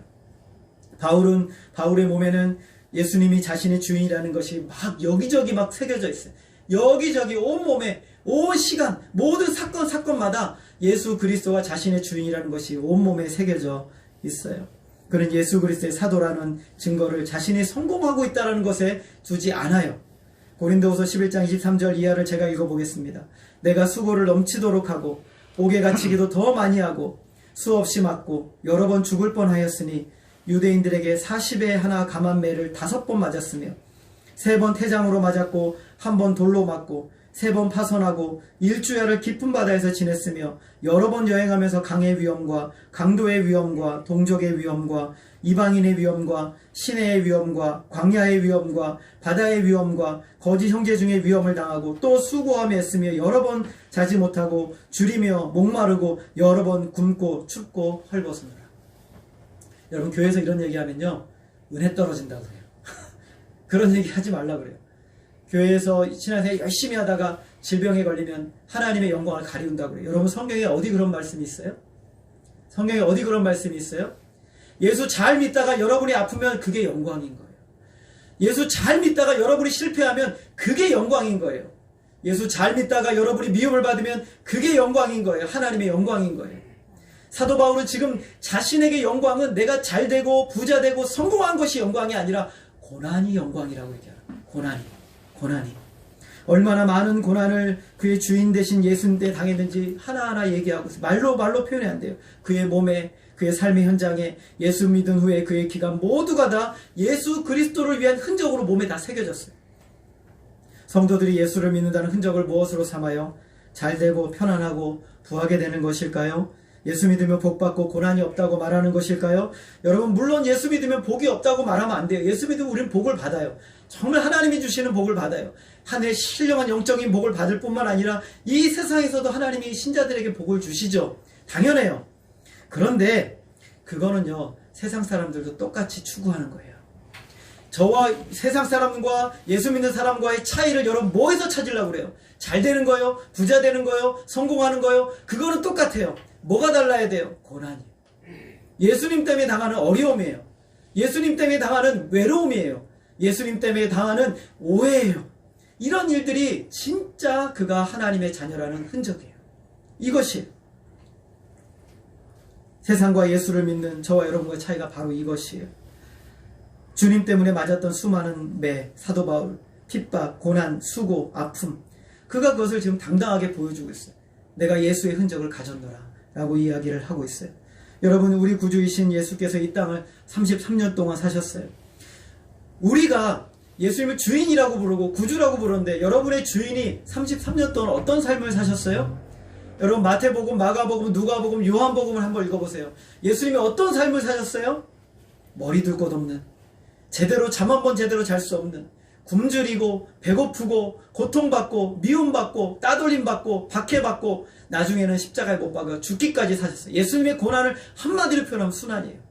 Speaker 1: 바울의 몸에는 예수님이 자신의 주인이라는 것이 막 여기저기 막 새겨져 있어요. 여기저기 온 몸에, 온 시간, 모든 사건마다 예수 그리스도가 자신의 주인이라는 것이 온 몸에 새겨져 있어요. 그는 예수 그리스도의 사도라는 증거를 자신이 성공하고 있다는 것에 두지 않아요. 고린도후서 11장 23절 이하를 제가 읽어보겠습니다. 내가 수고를 넘치도록 하고 옥에 갇히기도 더 많이 하고 수없이 맞고 여러 번 죽을 뻔하였으니 유대인들에게 40에 하나 감한 매를 5번 맞았으며 3번 태장으로 맞았고 1번 돌로 맞고 3번 파손하고 일주야를 깊은 바다에서 지냈으며 여러 번 여행하면서 강의 위험과 강도의 위험과 동족의 위험과 이방인의 위험과 시내의 위험과 광야의 위험과 바다의 위험과 거짓 형제 중의 위험을 당하고 또 수고하며 애쓰며 여러 번 자지 못하고 줄이며 목마르고 여러 번 굶고 춥고 헐벗으느라. 여러분, 교회에서 이런 얘기하면요 은혜 떨어진다고 해요. 그런 얘기 하지 말라 그래요. 교회에서 신앙생활 열심히 하다가 질병에 걸리면 하나님의 영광을 가리운다고 그래요. 여러분, 성경에 어디 그런 말씀이 있어요? 성경에 어디 그런 말씀이 있어요? 예수 잘 믿다가 여러분이 아프면 그게 영광인 거예요. 예수 잘 믿다가 여러분이 실패하면 그게 영광인 거예요. 예수 잘 믿다가 여러분이 미움을 받으면 그게 영광인 거예요. 하나님의 영광인 거예요. 사도 바울은 지금 자신에게 영광은 내가 잘 되고 부자 되고 성공한 것이 영광이 아니라 고난이 영광이라고 얘기합니다. 고난이. 얼마나 많은 고난을 그의 주인 되신 예수님 때 당했는지 하나하나 얘기하고 있어요. 말로 표현이 안 돼요. 그의 몸에, 그의 삶의 현장에, 예수 믿은 후에 그의 기간 모두가 다 예수 그리스도를 위한 흔적으로 몸에 다 새겨졌어요. 성도들이 예수를 믿는다는 흔적을 무엇으로 삼아요? 잘되고 편안하고 부하게 되는 것일까요? 예수 믿으면 복 받고 고난이 없다고 말하는 것일까요? 여러분, 물론 예수 믿으면 복이 없다고 말하면 안 돼요. 예수 믿으면 우리는 복을 받아요. 정말 하나님이 주시는 복을 받아요. 하늘의 신령한 영적인 복을 받을 뿐만 아니라 이 세상에서도 하나님이 신자들에게 복을 주시죠. 당연해요. 그런데 그거는요, 세상 사람들도 똑같이 추구하는 거예요. 저와 세상 사람과 예수 믿는 사람과의 차이를 여러분 뭐에서 찾으려고 그래요? 잘 되는 거요? 부자 되는 거요? 성공하는 거요? 그거는 똑같아요. 뭐가 달라야 돼요? 고난이에요. 예수님 때문에 당하는 어려움이에요. 예수님 때문에 당하는 외로움이에요. 예수님 때문에 당하는 오해예요. 이런 일들이 진짜 그가 하나님의 자녀라는 흔적이에요. 이것이 세상과 예수를 믿는 저와 여러분과의 차이가 바로 이것이에요. 주님 때문에 맞았던 수많은 매, 사도 바울, 핍박, 고난, 수고, 아픔, 그가 그것을 지금 당당하게 보여주고 있어요. 내가 예수의 흔적을 가졌노라 라고 이야기를 하고 있어요. 여러분, 우리 구주이신 예수께서 이 땅을 33년 동안 사셨어요. 우리가 예수님을 주인이라고 부르고 구주라고 부르는데 여러분의 주인이 33년 동안 어떤 삶을 사셨어요? 여러분, 마태복음, 마가복음, 누가복음, 요한복음을 한번 읽어보세요. 예수님이 어떤 삶을 사셨어요? 머리 둘 곳 없는, 제대로 잠 한 번 제대로 잘 수 없는, 굶주리고 배고프고 고통받고 미움받고 따돌림받고 박해받고 나중에는 십자가에 못 박아 죽기까지 사셨어요. 예수님의 고난을 한마디로 표현하면 순환이에요.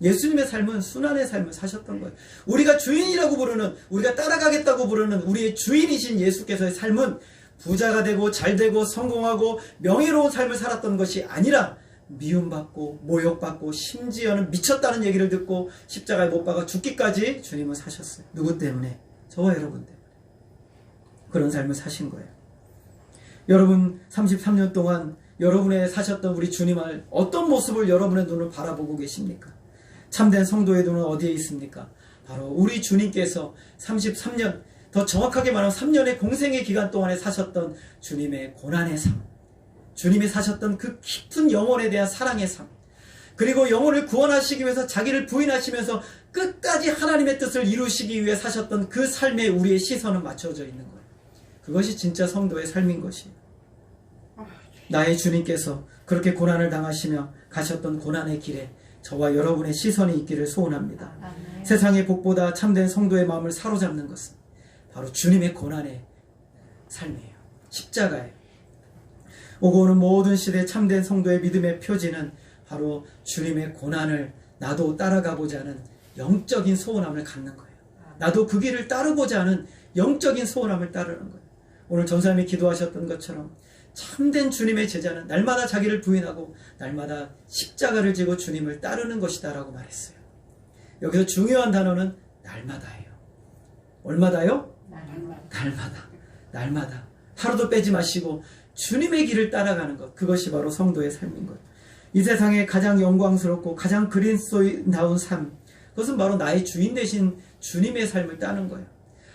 Speaker 1: 예수님의 삶은 순환의 삶을 사셨던 거예요. 우리가 주인이라고 부르는, 우리가 따라가겠다고 부르는 우리의 주인이신 예수께서의 삶은 부자가 되고 잘되고 성공하고 명예로운 삶을 살았던 것이 아니라 미움받고 모욕받고 심지어는 미쳤다는 얘기를 듣고 십자가에 못 박아 죽기까지 주님은 사셨어요. 누구 때문에? 저와 여러분 때문에. 그런 삶을 사신 거예요. 여러분, 33년 동안 여러분의 사셨던 우리 주님을 어떤 모습을 여러분의 눈을 바라보고 계십니까? 참된 성도의 눈은 어디에 있습니까? 바로 우리 주님께서 33년, 더 정확하게 말하면 3년의 공생의 기간 동안에 사셨던 주님의 고난의 삶, 주님이 사셨던 그 깊은 영혼에 대한 사랑의 삶, 그리고 영혼을 구원하시기 위해서 자기를 부인하시면서 끝까지 하나님의 뜻을 이루시기 위해 사셨던 그 삶에 우리의 시선은 맞춰져 있는 거예요. 그것이 진짜 성도의 삶인 것이에요. 나의 주님께서 그렇게 고난을 당하시며 가셨던 고난의 길에 저와 여러분의 시선이 있기를 소원합니다. 세상의 복보다 참된 성도의 마음을 사로잡는 것은 바로 주님의 고난의 삶이에요. 십자가예요. 오고 오는 모든 시대 참된 성도의 믿음의 표지는 바로 주님의 고난을 나도 따라가고자 하는 영적인 소원함을 갖는 거예요. 나도 그 길을 따르고자 하는 영적인 소원함을 따르는 거예요. 오늘 전사님이 기도하셨던 것처럼 참된 주님의 제자는 날마다 자기를 부인하고 날마다 십자가를 지고 주님을 따르는 것이다 라고 말했어요. 여기서 중요한 단어는 날마다예요. 얼마다요? 날마다. 하루도 빼지 마시고 주님의 길을 따라가는 것, 그것이 바로 성도의 삶인 것. 이 세상에 가장 영광스럽고 가장 그리스도다운 삶, 그것은 바로 나의 주인 되신 주님의 삶을 따는 거예요.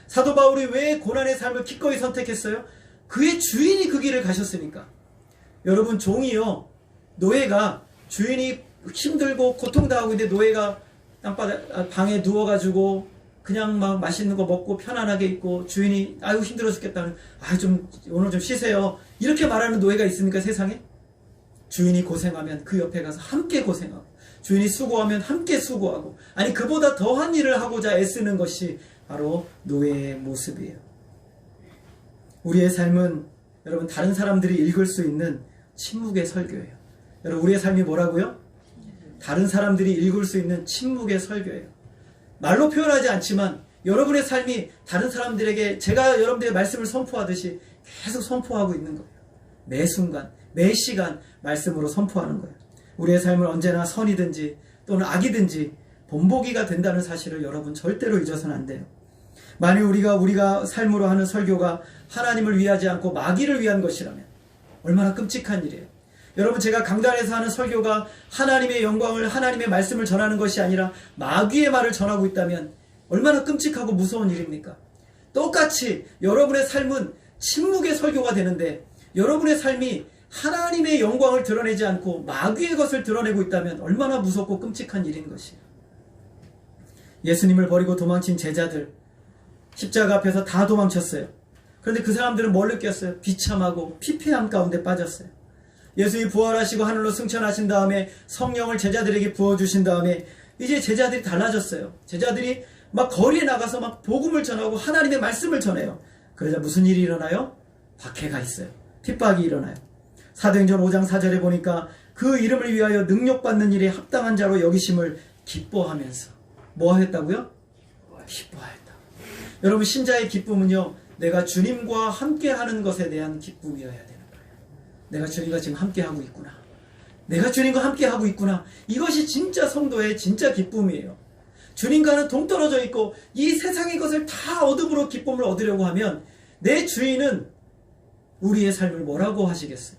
Speaker 1: 사도 바울이 왜 고난의 삶을 기꺼이 선택했어요? 그의 주인이 그 길을 가셨으니까. 여러분, 종이요, 노예가 주인이 힘들고 고통당하고 있는데 노예가 방에 누워가지고 그냥 막 맛있는 거 먹고 편안하게 있고 주인이 아유 힘들어 죽겠다는 오늘 좀 쉬세요 이렇게 말하는 노예가 있습니까, 세상에? 주인이 고생하면 그 옆에 가서 함께 고생하고, 주인이 수고하면 함께 수고하고, 아니 그보다 더한 일을 하고자 애쓰는 것이 바로 노예의 모습이에요. 우리의 삶은 여러분 다른 사람들이 읽을 수 있는 침묵의 설교예요. 여러분, 우리의 삶이 뭐라고요? 다른 사람들이 읽을 수 있는 침묵의 설교예요. 말로 표현하지 않지만 여러분의 삶이 다른 사람들에게 제가 여러분들의 말씀을 선포하듯이 계속 선포하고 있는 거예요. 매 순간, 매 시간 말씀으로 선포하는 거예요. 우리의 삶을 언제나 선이든지 또는 악이든지 본보기가 된다는 사실을 여러분 절대로 잊어서는 안 돼요. 만일 우리가 삶으로 하는 설교가 하나님을 위하지 않고 마귀를 위한 것이라면 얼마나 끔찍한 일이에요. 여러분, 제가 강단에서 하는 설교가 하나님의 영광을, 하나님의 말씀을 전하는 것이 아니라 마귀의 말을 전하고 있다면 얼마나 끔찍하고 무서운 일입니까? 똑같이 여러분의 삶은 침묵의 설교가 되는데 여러분의 삶이 하나님의 영광을 드러내지 않고 마귀의 것을 드러내고 있다면 얼마나 무섭고 끔찍한 일인 것이에요. 예수님을 버리고 도망친 제자들, 십자가 앞에서 다 도망쳤어요. 그런데 그 사람들은 뭘 느꼈어요? 비참하고 피폐함 가운데 빠졌어요. 예수님이 부활하시고 하늘로 승천하신 다음에 성령을 제자들에게 부어주신 다음에 이제 제자들이 달라졌어요. 제자들이 막 거리에 나가서 막 복음을 전하고 하나님의 말씀을 전해요. 그러자 무슨 일이 일어나요? 박해가 있어요. 핍박이 일어나요. 사도행전 5장 4절에 보니까 그 이름을 위하여 능력받는 일에 합당한 자로 여기심을 기뻐하면서 뭐 했다고요? 기뻐하였다. 여러분, 신자의 기쁨은요, 내가 주님과 함께하는 것에 대한 기쁨이어야 되는 거예요. 내가 주님과 지금 함께하고 있구나. 내가 주님과 함께하고 있구나. 이것이 진짜 성도의 진짜 기쁨이에요. 주님과는 동떨어져 있고 이 세상의 것을 다 얻음으로 기쁨을 얻으려고 하면 내 주인은 우리의 삶을 뭐라고 하시겠어요?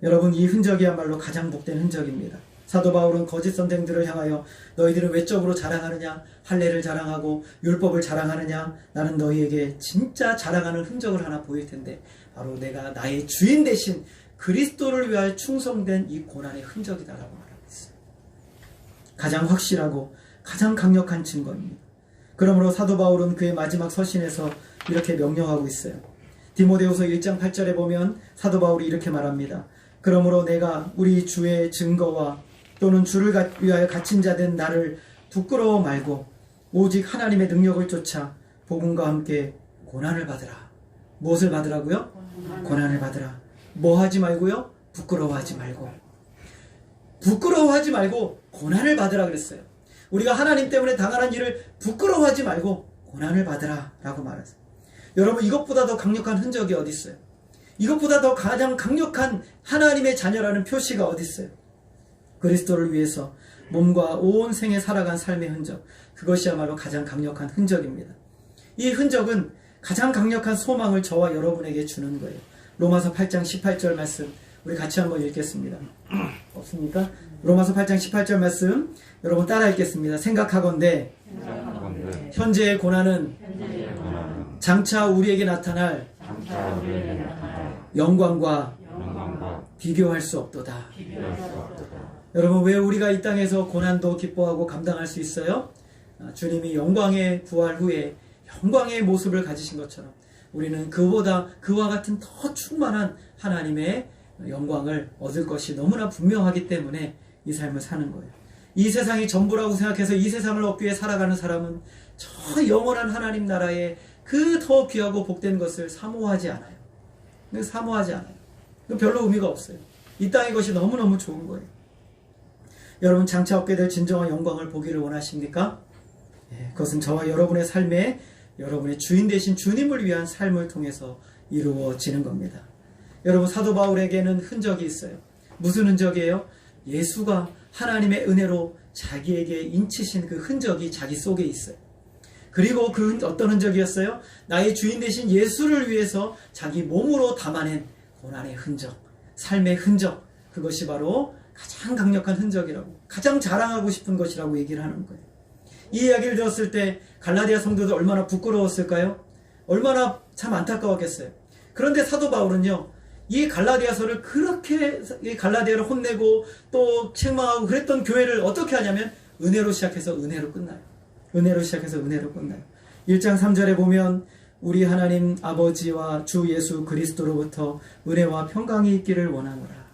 Speaker 1: 여러분, 이 흔적이야말로 가장 복된 흔적입니다. 사도 바울은 거짓 선생들을 향하여 너희들은 외적으로 자랑하느냐, 할례를 자랑하고 율법을 자랑하느냐, 나는 너희에게 진짜 자랑하는 흔적을 하나 보일 텐데 바로 내가 나의 주인 대신 그리스도를 위하여 충성된 이 고난의 흔적이다라고 말하고 있어요. 가장 확실하고 가장 강력한 증거입니다. 그러므로 사도 바울은 그의 마지막 서신에서 이렇게 명령하고 있어요. 디모데후서 1장 8절에 보면 사도 바울이 이렇게 말합니다. 그러므로 내가 우리 주의 증거와 또는 주를 위하여 갇힌 자 된 나를 부끄러워 말고 오직 하나님의 능력을 쫓아 복음과 함께 고난을 받으라. 무엇을 받으라고요? 고난을 받으라. 뭐 하지 말고요? 부끄러워하지 말고. 부끄러워하지 말고 고난을 받으라 그랬어요. 우리가 하나님 때문에 당하는 일을 부끄러워하지 말고 고난을 받으라 라고 말했어요. 여러분, 이것보다 더 강력한 흔적이 어디 있어요? 이것보다 더 가장 강력한 하나님의 자녀라는 표시가 어디 있어요? 그리스도를 위해서 몸과 온 생에 살아간 삶의 흔적, 그것이야말로 가장 강력한 흔적입니다. 이 흔적은 가장 강력한 소망을 저와 여러분에게 주는 거예요. 로마서 8장 18절 말씀 우리 같이 한번 읽겠습니다. 없습니까? 로마서 8장 18절 말씀 여러분 따라 읽겠습니다. 생각하건대 현재의 고난은 장차 우리에게 나타날 영광과 비교할 수 없도다. 여러분, 왜 우리가 이 땅에서 고난도 기뻐하고 감당할 수 있어요? 주님이 영광의 부활 후에 영광의 모습을 가지신 것처럼 우리는 그와 같은 더 충만한 하나님의 영광을 얻을 것이 너무나 분명하기 때문에 이 삶을 사는 거예요. 이 세상이 전부라고 생각해서 이 세상을 얻기 위해 살아가는 사람은 저 영원한 하나님 나라의 그 더 귀하고 복된 것을 사모하지 않아요. 사모하지 않아요. 별로 의미가 없어요. 이 땅의 것이 너무너무 좋은 거예요. 여러분, 장차 얻게 될 진정한 영광을 보기를 원하십니까? 그것은 저와 여러분의 삶에 여러분의 주인 되신 주님을 위한 삶을 통해서 이루어지는 겁니다. 여러분, 사도 바울에게는 흔적이 있어요. 무슨 흔적이에요? 예수가 하나님의 은혜로 자기에게 인치신 그 흔적이 자기 속에 있어요. 그리고 그 어떤 흔적이었어요? 나의 주인 되신 예수를 위해서 자기 몸으로 담아낸 고난의 흔적, 삶의 흔적, 그것이 바로 가장 강력한 흔적이라고, 가장 자랑하고 싶은 것이라고 얘기를 하는 거예요. 이 이야기를 들었을 때 갈라디아 성도들 얼마나 부끄러웠을까요? 얼마나 참 안타까웠겠어요. 그런데 사도 바울은요, 이 갈라디아서를 그렇게 이 갈라디아를 혼내고 또 책망하고 그랬던 교회를 어떻게 하냐면 은혜로 시작해서 은혜로 끝나요. 은혜로 시작해서 은혜로 끝나요. 1장 3절에 보면 우리 하나님 아버지와 주 예수 그리스도로부터 은혜와 평강이 있기를 원하노라.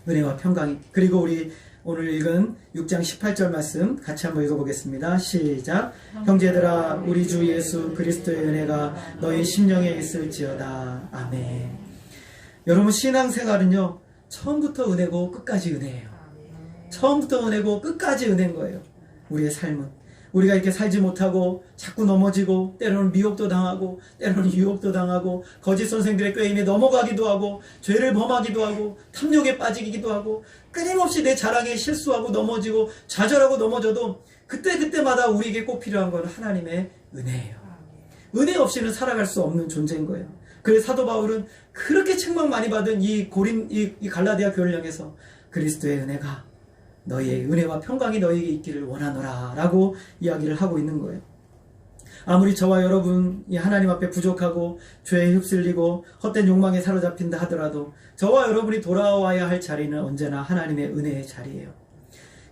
Speaker 1: 은혜와 평강이. 그리고 우리 오늘 읽은 6장 18절 말씀 같이 한번 읽어보겠습니다. 시작. 형제들아, 우리 주 예수 그리스도의 은혜가 너희 심령에 있을지어다. 아멘. 여러분, 신앙생활은요, 처음부터 은혜고 끝까지 은혜예요. 처음부터 은혜고 끝까지 은혜인 거예요. 우리의 삶은. 우리가 이렇게 살지 못하고 자꾸 넘어지고 때로는 미혹도 당하고 때로는 유혹도 당하고 거짓 선생들의 꾀임에 넘어가기도 하고 죄를 범하기도 하고 탐욕에 빠지기도 하고 끊임없이 내 자랑에 실수하고 넘어지고 좌절하고 넘어져도 그때마다 우리에게 꼭 필요한 건 하나님의 은혜예요. 은혜 없이는 살아갈 수 없는 존재인 거예요. 그래서 사도 바울은 그렇게 책망 많이 받은 이 갈라디아 교회를 향해서 그리스도의 은혜가 너희의 은혜와 평강이 너희에게 있기를 원하노라 라고 이야기를 하고 있는 거예요. 아무리 저와 여러분이 하나님 앞에 부족하고 죄에 휩쓸리고 헛된 욕망에 사로잡힌다 하더라도 저와 여러분이 돌아와야 할 자리는 언제나 하나님의 은혜의 자리예요.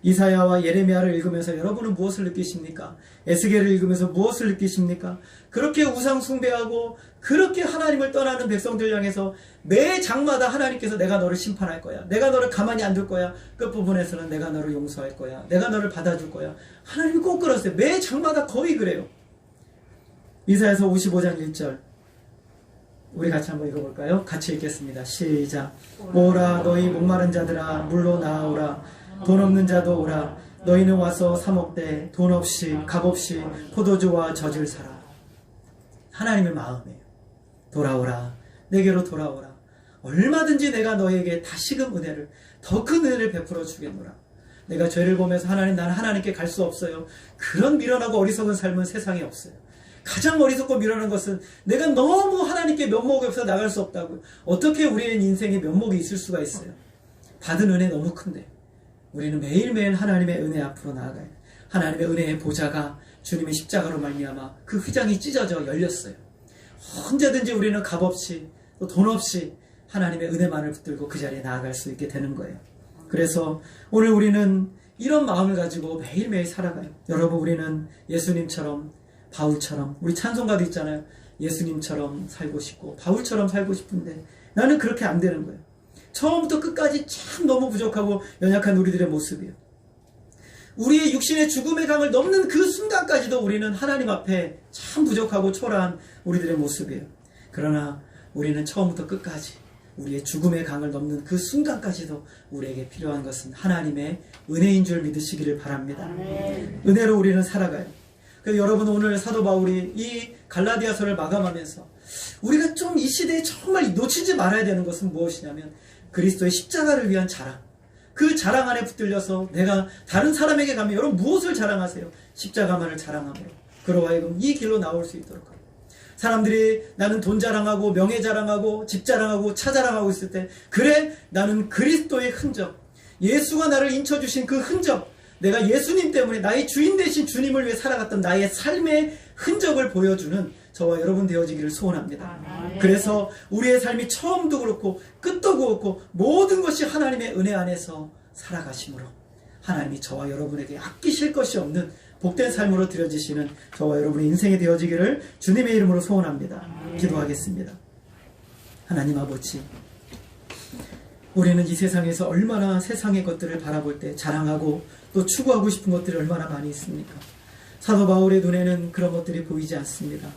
Speaker 1: 이사야와 예레미야를 읽으면서 여러분은 무엇을 느끼십니까? 에스겔을 읽으면서 무엇을 느끼십니까? 그렇게 우상 숭배하고 그렇게 하나님을 떠나는 백성들 향해서 매 장마다 하나님께서 내가 너를 심판할 거야, 내가 너를 가만히 안 둘 거야, 끝부분에서는 내가 너를 용서할 거야, 내가 너를 받아줄 거야, 하나님이 꼭 그러세요. 매 장마다 거의 그래요. 이사야서 55장 1절 우리 같이 한번 읽어볼까요? 같이 읽겠습니다. 시작. 오라 너희 목마른 자들아 물로 나아오라. 돈 없는 자도 오라. 너희는 와서 사 먹되 돈 없이 값없이 포도주와 젖을 사라. 하나님의 마음이에요. 돌아오라. 내게로 돌아오라. 얼마든지 내가 너에게 다시금 은혜를, 더 큰 은혜를 베풀어 주겠노라. 내가 죄를 보면서 하나님, 나는 하나님께 갈 수 없어요. 그런 미련하고 어리석은 삶은 세상에 없어요. 가장 어리석고 미련한 것은 내가 너무 하나님께 면목이 없어서 나갈 수 없다고요. 어떻게 우리의 인생에 면목이 있을 수가 있어요? 받은 은혜 너무 큰데 우리는 매일매일 하나님의 은혜 앞으로 나아가요. 하나님의 은혜의 보좌가 주님의 십자가로 말미암아 그 휘장이 찢어져 열렸어요. 언제든지 우리는 값없이 또 돈 없이 하나님의 은혜만을 붙들고 그 자리에 나아갈 수 있게 되는 거예요. 그래서 오늘 우리는 이런 마음을 가지고 매일매일 살아가요. 여러분, 우리는 예수님처럼, 바울처럼, 우리 찬송가도 있잖아요. 예수님처럼 살고 싶고 바울처럼 살고 싶은데 나는 그렇게 안 되는 거예요. 처음부터 끝까지 참 너무 부족하고 연약한 우리들의 모습이에요. 우리의 육신의 죽음의 강을 넘는 그 순간까지도 우리는 하나님 앞에 참 부족하고 초라한 우리들의 모습이에요. 그러나 우리는 처음부터 끝까지 우리의 죽음의 강을 넘는 그 순간까지도 우리에게 필요한 것은 하나님의 은혜인 줄 믿으시기를 바랍니다. 은혜로 우리는 살아가요. 그래서 여러분, 오늘 사도 바울이 이 갈라디아서를 마감하면서 우리가 좀 이 시대에 정말 놓치지 말아야 되는 것은 무엇이냐면 그리스도의 십자가를 위한 자랑. 그 자랑 안에 붙들려서 내가 다른 사람에게 가면 여러분 무엇을 자랑하세요? 십자가만을 자랑하며 그로 하여금 이 길로 나올 수 있도록 합니다. 사람들이 나는 돈 자랑하고 명예 자랑하고 집 자랑하고 차 자랑하고 있을 때 그래, 나는 그리스도의 흔적, 예수가 나를 인쳐주신 그 흔적, 내가 예수님 때문에 나의 주인 되신 주님을 위해 살아갔던 나의 삶의 흔적을 보여주는 저와 여러분 되어지기를 소원합니다. 그래서 우리의 삶이 처음도 그렇고 끝도 그렇고 모든 것이 하나님의 은혜 안에서 살아가심으로 하나님이 저와 여러분에게 아끼실 것이 없는 복된 삶으로 드려지시는 저와 여러분의 인생이 되어지기를 주님의 이름으로 소원합니다. 기도하겠습니다. 하나님 아버지, 우리는 이 세상에서 얼마나 세상의 것들을 바라볼 때 자랑하고 또 추구하고 싶은 것들이 얼마나 많이 있습니까? 사도 바울의 눈에는 그런 것들이 보이지 않습니다.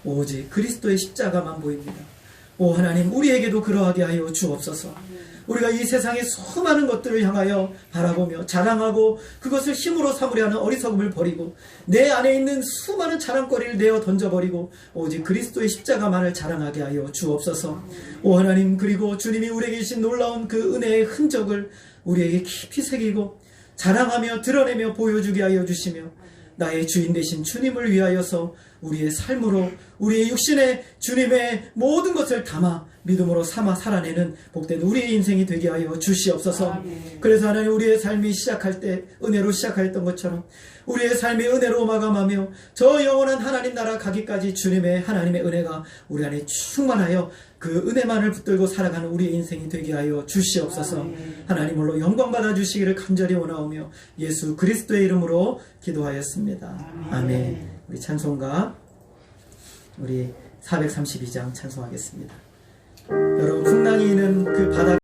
Speaker 1: 오직 그리스도의 십자가만 보입니다. 오 하나님, 우리에게도 그러하게 하여 주옵소서. 우리가 이 세상의 수많은 것들을 향하여 바라보며 자랑하고 그것을 힘으로 삼으려 하는 어리석음을 버리고 내 안에 있는 수많은 자랑거리를 내어 던져버리고 오직 그리스도의 십자가만을 자랑하게 하여 주옵소서. 오 하나님, 그리고 주님이 우리에게 주신 놀라운 그 은혜의 흔적을 우리에게 깊이 새기고 자랑하며 드러내며 보여주게 하여 주시며 나의 주인 되신 주님을 위하여서 우리의 삶으로 우리의 육신에 주님의 모든 것을 담아 믿음으로 삼아 살아내는 복된 우리의 인생이 되게 하여 주시옵소서. 그래서 하나님, 우리의 삶이 시작할 때 은혜로 시작하였던 것처럼 우리의 삶이 은혜로 마감하며 저 영원한 하나님 나라 가기까지 주님의 하나님의 은혜가 우리 안에 충만하여 그 은혜만을 붙들고 살아가는 우리의 인생이 되게 하여 주시옵소서. 하나님으로 영광 받아 주시기를 간절히 원하오며 예수 그리스도의 이름으로 기도하였습니다. 아멘. 우리 찬송가 우리 432장 찬송하겠습니다. 여러분, 풍랑이 있는 그 바다